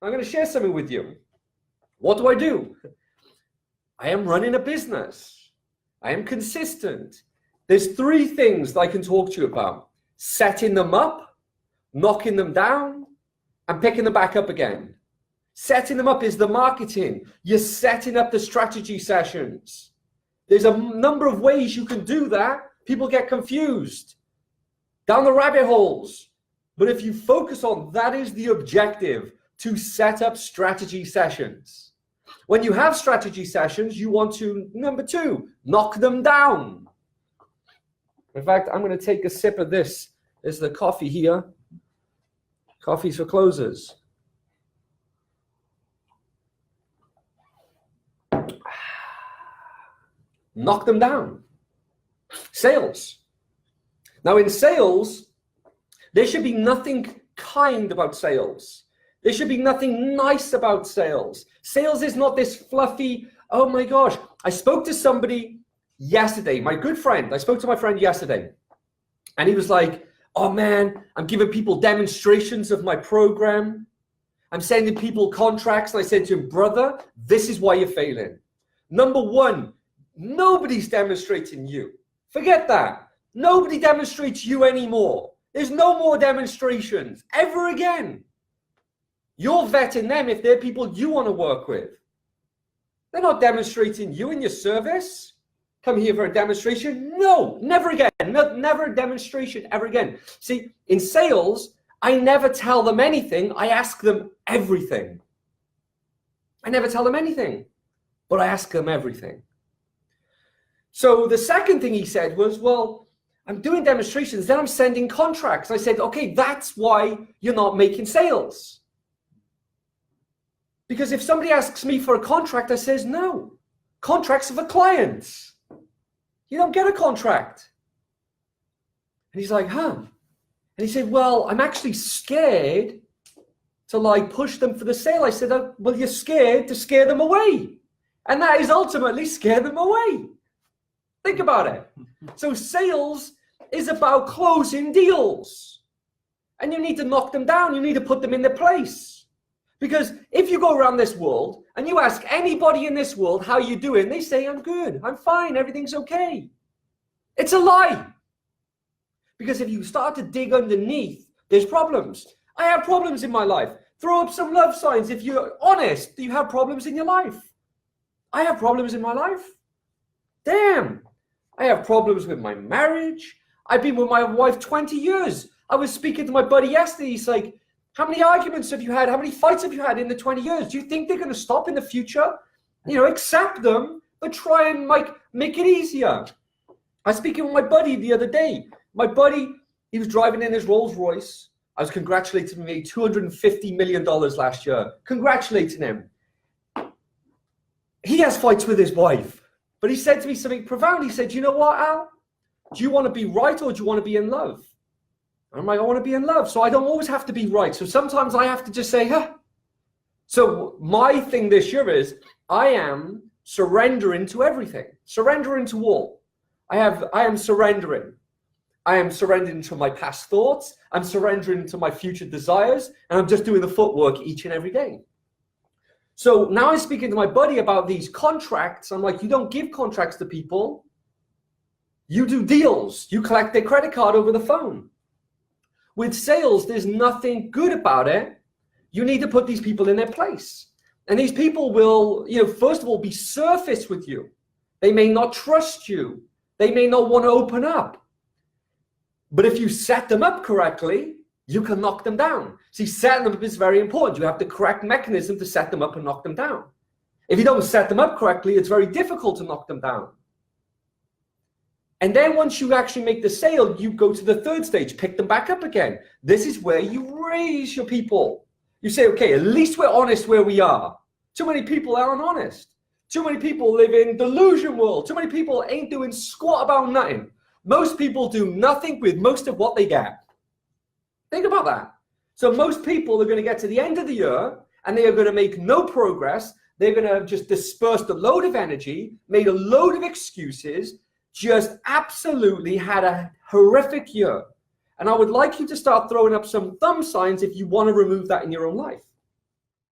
I'm going to share something with you. What do? I am running a business. I am consistent. There's three things that I can talk to you about: setting them up, knocking them down, and picking them back up again. Setting them up is the marketing. You're setting up the strategy sessions. There's a number of ways you can do that. People get confused down the rabbit holes. But if you focus on that is the objective, to set up strategy sessions. When you have strategy sessions, you want to, number two, knock them down. In fact, I'm going to take a sip of this. There's the coffee here. Coffee's for closers. Knock them down. Sales. Now in sales, there should be nothing kind about sales. There should be nothing nice about sales. Sales is not this fluffy, oh my gosh. I spoke to somebody yesterday, my good friend. I spoke to my friend yesterday, and he was like, oh man, I'm giving people demonstrations of my program. I'm sending people contracts. And I said to him, brother, this is why you're failing. Number one, nobody's demonstrating you. Forget that. Nobody demonstrates you anymore. There's no more demonstrations ever again. You're vetting them if they're people you want to work with. They're not demonstrating you in your service. Come here for a demonstration. No, never again. Never a demonstration ever again. See, in sales, I never tell them anything. I ask them everything. I never tell them anything, but I ask them everything. So the second thing he said was, well, I'm doing demonstrations, then I'm sending contracts. I said, okay, that's why you're not making sales. Because if somebody asks me for a contract, I says, no, contracts are for clients. You don't get a contract. And he's like, huh? And he said, well, I'm actually scared to like push them for the sale. I said, oh, well, you're scared to scare them away. And that is ultimately scare them away. Think about it. So sales is about closing deals. And you need to knock them down. You need to put them in their place. Because if you go around this world and you ask anybody in this world how you doing, they say, I'm good, I'm fine, everything's okay. It's a lie. Because if you start to dig underneath, there's problems. I have problems in my life. Throw up some love signs. If you're honest, you have problems in your life. I have problems in my life. Damn. I have problems with my marriage. I've been with my wife 20 years. I was speaking to my buddy yesterday. He's like, how many arguments have you had? How many fights have you had in the 20 years? Do you think they're going to stop in the future? You know, accept them, but try and make it easier. I was speaking with my buddy the other day. My buddy, he was driving in his Rolls Royce. I was congratulating him. He made $250 million last year. Congratulating him. He has fights with his wife. But he said to me something profound. He said, you know what, Al? Do you want to be right or do you want to be in love? I'm like, I want to be in love. So I don't always have to be right. So sometimes I have to just say, huh. So my thing this year is I am surrendering to everything. Surrendering to all. I am surrendering. I am surrendering to my past thoughts. I'm surrendering to my future desires. And I'm just doing the footwork each and every day. So now I'm speaking to my buddy about these contracts. I'm like, you don't give contracts to people. You do deals. You collect their credit card over the phone. With sales, there's nothing good about it. You need to put these people in their place. And these people will, first of all, be surface with you. They may not trust you. They may not want to open up. But if you set them up correctly, you can knock them down. See, setting them up is very important. You have the correct mechanism to set them up and knock them down. If you don't set them up correctly, it's very difficult to knock them down. And then once you actually make the sale, you go to the third stage, pick them back up again. This is where you raise your people. You say, okay, at least we're honest where we are. Too many people aren't honest. Too many people live in delusion world. Too many people ain't doing squat about nothing. Most people do nothing with most of what they get. Think about that. So most people are going to get to the end of the year and they are going to make no progress. They're going to have just dispersed a load of energy, made a load of excuses, just absolutely had a horrific year. And I would like you to start throwing up some thumb signs if you want to remove that in your own life.